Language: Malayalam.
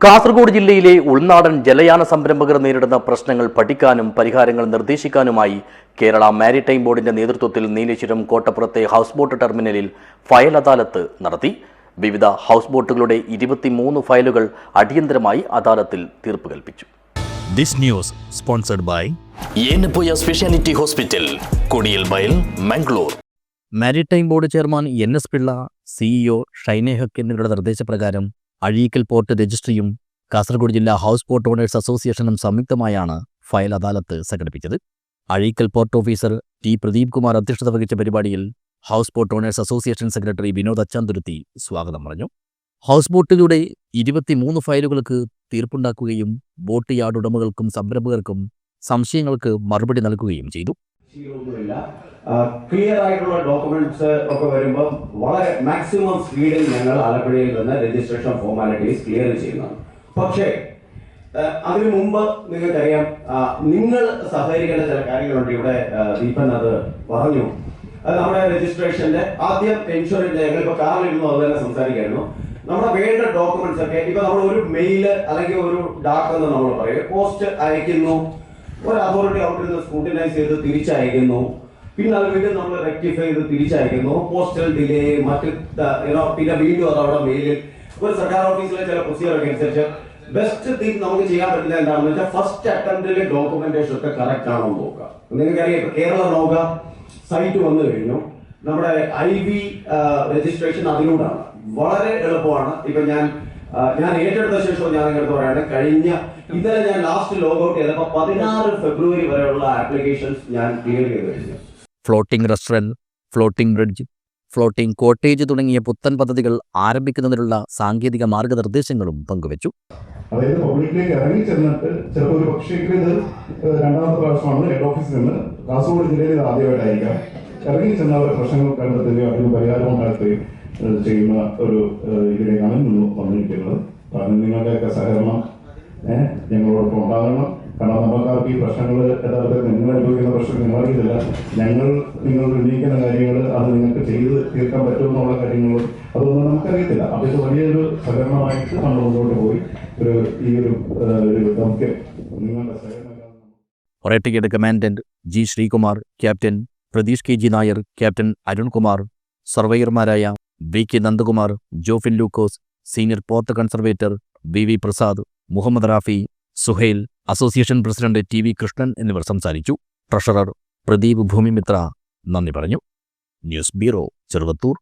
കാസർഗോഡ് ജില്ലയിലെ ഉൾനാടൻ ജലയാന സംരംഭകർ നേരിടുന്ന പ്രശ്നങ്ങൾ പഠിക്കാനും പരിഹാരങ്ങൾ നിർദ്ദേശിക്കാനുമായി കേരള മാരിടൈം ബോർഡിന്റെ നേതൃത്വത്തിൽ നീലേശ്വരം കോട്ടപ്പുറത്തെ ഹൗസ് ബോട്ട് ടെർമിനലിൽ ഫയൽ അദാലത്ത് നടത്തി. വിവിധ ഹൗസ് ബോട്ടുകളുടെ 23 ഫയലുകൾ അടിയന്തരമായി അദാലത്തിൽ തീർപ്പ് കൽപ്പിച്ചു. This news sponsored by Yenepoya speciality hospital, Kodialbail, Mangalore. Maritime board chairman NS Pillai, CEO Shainehaq എന്നിവരുടെ നിർദ്ദേശപ്രകാരം അഴീക്കൽ പോർട്ട് രജിസ്ട്രിയും കാസർഗോഡ് ജില്ലാ ഹൗസ് ബോട്ട് ഓണേഴ്സ് അസോസിയേഷനും സംയുക്തമായാണ് ഫയൽ അദാലത്ത് സംഘടിപ്പിച്ചത്. Azhikkal port officer T. Pradeep Kumar അധ്യക്ഷത വഹിച്ച പരിപാടിയിൽ house boat owners association secretary Vinod Achanthuruthi സ്വാഗതം പറഞ്ഞു. ഹൗസ് ബോട്ടുകളുടെ 23 ഫയലുകൾക്ക് തീർപ്പുണ്ടാക്കുകയും ബോട്ട് യാർഡ് ഉടമകൾക്കും സംരംഭകർക്കും സംശയങ്ങൾക്ക് മറുപടി നൽകുകയും ചെയ്തു. ക്ലിയർ ആയിട്ടുള്ള ഡോക്യുമെന്റ്സ് ഒക്കെ വരുമ്പോൾ വളരെ മാക്സിമം സ്പീഡിൽ ഞങ്ങൾ ആലപ്പുഴയിൽ നിന്ന് രജിസ്ട്രേഷൻ ഫോർമാലിറ്റീസ് ക്ലിയർ ചെയ്യുന്നതാണ്. പക്ഷേ അതിനു മുമ്പ് നിങ്ങൾക്കറിയാം, നിങ്ങൾ സഹകരിക്കേണ്ട ചില കാര്യങ്ങളുണ്ട്. ഇവിടെ ദീപൻ അത് പറഞ്ഞു. അത് നമ്മുടെ രജിസ്ട്രേഷന്റെ ആദ്യം ഇൻഷുറൻസ് ഞങ്ങളിപ്പോ കാറിലിരുന്നു അത് തന്നെ സംസാരിക്കായിരുന്നു. നമ്മുടെ വേണ്ട ഡോക്യുമെന്റ്സ് ഒക്കെ ഇപ്പൊ നമ്മൾ ഒരു മെയില് അല്ലെങ്കിൽ ഒരു ഡാക്ക് എന്ന് നമ്മൾ പറയും, പോസ്റ്റ് അയക്കുന്നു, ഒരു അതോറിറ്റി അവിടെ നിന്ന് സ്ക്രൂട്ടിനൈസ് ചെയ്ത് തിരിച്ചയക്കുന്നു, പിന്നെ അത് വീണ്ടും നമ്മൾ റെക്ടിഫൈ ചെയ്ത് തിരിച്ചയക്കുന്നു, പോസ്റ്റൽ ഡിലേ, മറ്റ് പിന്നെ വീണ്ടും അത് അവിടെ മെയിലിൽ ഒരു സർക്കാർ ഓഫീസിലെ ചില പ്രൊസീജിയറൊക്കെ അനുസരിച്ച് ബെസ്റ്റ് തിങ് നമുക്ക് ചെയ്യാൻ പറ്റുന്നത് എന്താണെന്ന് വെച്ചാൽ ഫസ്റ്റ് അറ്റംപ്റ്റിലെ ഡോക്യുമെന്റേഷൻ ഒക്കെ കറക്റ്റ് ആണോ എന്ന് നോക്കുക. നിങ്ങൾക്കറിയാം, ഇപ്പൊ കേരള നൗക സൈറ്റ് വന്നു കഴിഞ്ഞു, നമ്മുടെ IV രജിസ്ട്രേഷൻ അതിലൂടെയാണ്, വളരെ എളുപ്പമാണ്. ഇപ്പൊ ഞാൻ ഏറ്റെടുത്ത ശേഷം ഞാൻ നിങ്ങളുടെ പറയാണ്, കഴിഞ്ഞ ഇന്നലെ ഞാൻ ലാസ്റ്റ് ലോഗൌട്ട് ചെയ്തപ്പോൾ 16 ഫെബ്രുവരി വരെയുള്ള ആപ്ലിക്കേഷൻസ് ഞാൻ ക്ലിയർ ചെയ്ത് കഴിഞ്ഞു. Floating restaurant, floating bridge, floating cottage തുടങ്ങിയ പുത്തൻ പദ്ധതികൾ ആരംഭിക്കുന്നതിനുള്ള സാങ്കേതിക മാർഗനിർദ്ദേശങ്ങളും പങ്കുവച്ചു. അതായത് പബ്ലിക്കിലേക്ക് ഇറങ്ങി ചെന്നിട്ട് ചിലപ്പോൾ ഒരു പക്ഷേ ഇത് രണ്ടാമത്തെ പ്രാവശ്യമാണ് ഹെഡ് ഓഫീസിൽ നിന്ന് കാസർഗോഡ് ജില്ലയിൽ ഇത് ആദ്യമായിട്ടായിരിക്കാം ഇറങ്ങി ചെന്ന അവരുടെ പ്രശ്നങ്ങൾ കണ്ടെത്തുകയും അതിന് പരിഹാരം ഉണ്ടാക്കുകയും ചെയ്യുന്ന ഒരു ഇതിലേക്കാണ് നിന്ന് വന്നിരിക്കുന്നത്. കാരണം നിങ്ങളുടെയൊക്കെ സഹകരണം ഞങ്ങളോടൊപ്പം ഉണ്ടാകണം. കാരണം നമുക്കാർക്ക് ഈ പ്രശ്നങ്ങൾ യഥാർത്ഥത്തിൽ നിങ്ങൾ അനുഭവിക്കുന്ന പ്രശ്നം നിങ്ങളറിയില്ല. നിങ്ങൾ ഉന്നയിക്കുന്ന കാര്യങ്ങൾ അത് നിങ്ങൾക്ക് ചെയ്ത് തീർക്കാൻ പറ്റുമെന്നുള്ള കാര്യങ്ങൾ അതൊന്നും നമുക്കറിയത്തില്ല. അപ്പോൾ ഇത് വലിയൊരു സഹകരണമായിട്ട് നമ്മൾ മുന്നോട്ട് പോയി ഈ ഒരു ദൗത്യം നിങ്ങളുടെ സഹകരണം. ഒറേട്ടിക്കയുടെ commandant G. Sreekumar, captain Pratheesh KG Nair, captain Arunkumar, സർവേയർമാരായ VK Nandakumar, Jofin Lukose, senior port conservator VV Prasad, Muhammad Rafi, Suhail, association president TV Krishnan എന്നിവർ സംസാരിച്ചു. ട്രഷറർ പ്രദീപ് ഭൂമിമിത്ര നന്ദി പറഞ്ഞു. News bureau, Cheruvathur.